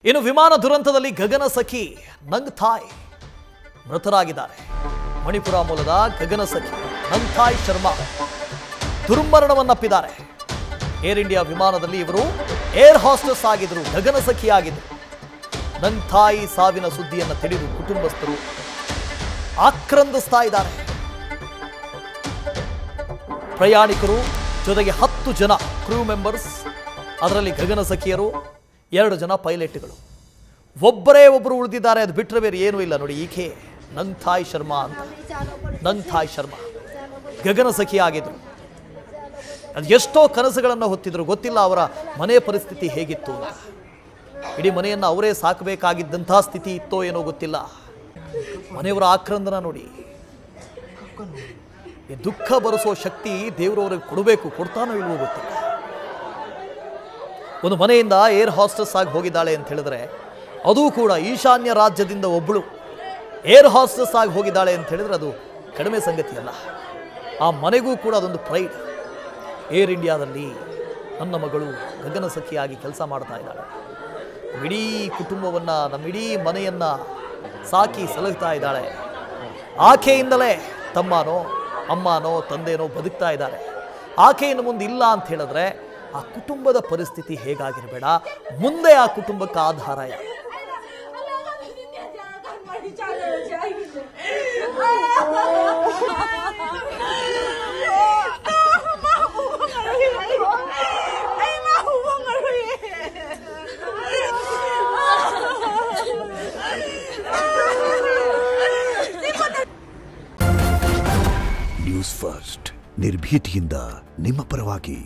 ಇನ್ನು ವಿಮಾನ ದುರಂತದಲ್ಲಿ ಗಗನಸಖಿ ನಂಗ್ಥಾಯ್ ಮೃತರಾಗಿದ್ದಾರೆ. ಮಣಿಪುರ ಮೂಲದ ಗಗನಸಖಿ ನಂಗ್ಥಾಯ್ ಶರ್ಮಾ ದುರ್ಮರಣವನ್ನಪ್ಪಿದ್ದಾರೆ. ಏರ್ ಇಂಡಿಯಾ ವಿಮಾನದಲ್ಲಿ ಇವರು ಏರ್ ಹಾಸ್ಟೆಸ್ ಆಗಿದ್ರು, ಗಗನಸಖಿ ಆಗಿದ್ರು. ನಂಗ್ಥಾಯ್ ಸಾವಿನ ಸುದ್ದಿಯನ್ನು ತಿಳಿದು ಕುಟುಂಬಸ್ಥರು ಆಕ್ರಂದಿಸ್ತಾ ಇದ್ದಾರೆ. ಪ್ರಯಾಣಿಕರು ಜೊತೆಗೆ 10 ಜನ ಕ್ರೂ ಮೆಂಬರ್ಸ್, ಅದರಲ್ಲಿ ಗಗನಸಖಿಯರು, 2 ಜನ ಪೈಲಟ್ಗಳು, ಒಬ್ಬರೇ ಒಬ್ಬರು ಉಳಿದಿದ್ದಾರೆ. ಅದು ಬಿಟ್ಟರೆ ಬೇರೆ ಏನೂ ಇಲ್ಲ. ನೋಡಿ, ಈಕೆ ನಂಗ್ಥಾಯ್ ಶರ್ಮಾ ಅಂತ. ನಂಗ್ಥಾಯ್ ಶರ್ಮಾ ಗಗನಸಖಿ ಆಗಿದ್ರು. ಅದು ಎಷ್ಟೋ ಕನಸುಗಳನ್ನು ಹೊತ್ತಿದ್ರು. ಗೊತ್ತಿಲ್ಲ ಅವರ ಮನೆ ಪರಿಸ್ಥಿತಿ ಹೇಗಿತ್ತು ಅಂತ. ಇಡೀ ಮನೆಯನ್ನು ಅವರೇ ಸಾಕಬೇಕಾಗಿದ್ದಂಥ ಸ್ಥಿತಿ ಇತ್ತೋ ಏನೋ ಗೊತ್ತಿಲ್ಲ. ಮನೆಯವರ ಆಕ್ರಂದನ ನೋಡಿ. ಈ ದುಃಖ ಬರೆಸೋ ಶಕ್ತಿ ದೇವರವ್ರಿಗೆ ಕೊಡಬೇಕು, ಕೊಡ್ತಾನೋ ಇಲ್ವೋ ಗೊತ್ತಿಲ್ಲ. ಒಂದು ಮನೆಯಿಂದ ಏರ್ ಹಾಸ್ಟೆಸ್ ಆಗಿ ಹೋಗಿದ್ದಾಳೆ ಅಂತ ಹೇಳಿದ್ರೆ, ಅದು ಕೂಡ ಈಶಾನ್ಯ ರಾಜ್ಯದಿಂದ ಒಬ್ಬಳು ಏರ್ ಹಾಸ್ಟೆಸ್ ಆಗಿ ಹೋಗಿದ್ದಾಳೆ ಅಂತ ಹೇಳಿದ್ರೆ ಅದು ಕಡಿಮೆ ಸಂಗತಿಯಲ್ಲ. ಆ ಮನೆಗೂ ಕೂಡ ಅದೊಂದು ಪ್ರೈಡ್. ಏರ್ ಇಂಡಿಯಾದಲ್ಲಿ ನನ್ನ ಮಗಳು ಗಗನಸಖಿಯಾಗಿ ಕೆಲಸ ಮಾಡ್ತಾ ಇದ್ದಾಳೆ. ಇಡೀ ಕುಟುಂಬವನ್ನು, ನಮ್ಮ ಇಡೀ ಮನೆಯನ್ನು ಸಾಕಿ ಸಲಹುತ್ತಾ ಇದ್ದಾಳೆ. ಆಕೆಯಿಂದಲೇ ತಮ್ಮನೋ ಅಮ್ಮನೋ ತಂದೆನೋ ಬದುಕ್ತಾ ಇದ್ದಾರೆ. ಆಕೆ ಇನ್ನು ಮುಂದೆ ಇಲ್ಲ ಅಂತ ಹೇಳಿದ್ರೆ ಆ ಕುಟುಂಬದ ಪರಿಸ್ಥಿತಿ ಹೇಗಾಗಿರಬೇಡ, ಮುಂದೆ ಆ ಕುಟುಂಬಕ್ಕೆ ಆಧಾರ ಯಾರು? ನ್ಯೂಸ್ ಫಸ್ಟ್, ನಿರ್ಭೀತಿಯಿಂದ ನಿಮ್ಮ ಪರವಾಗಿ.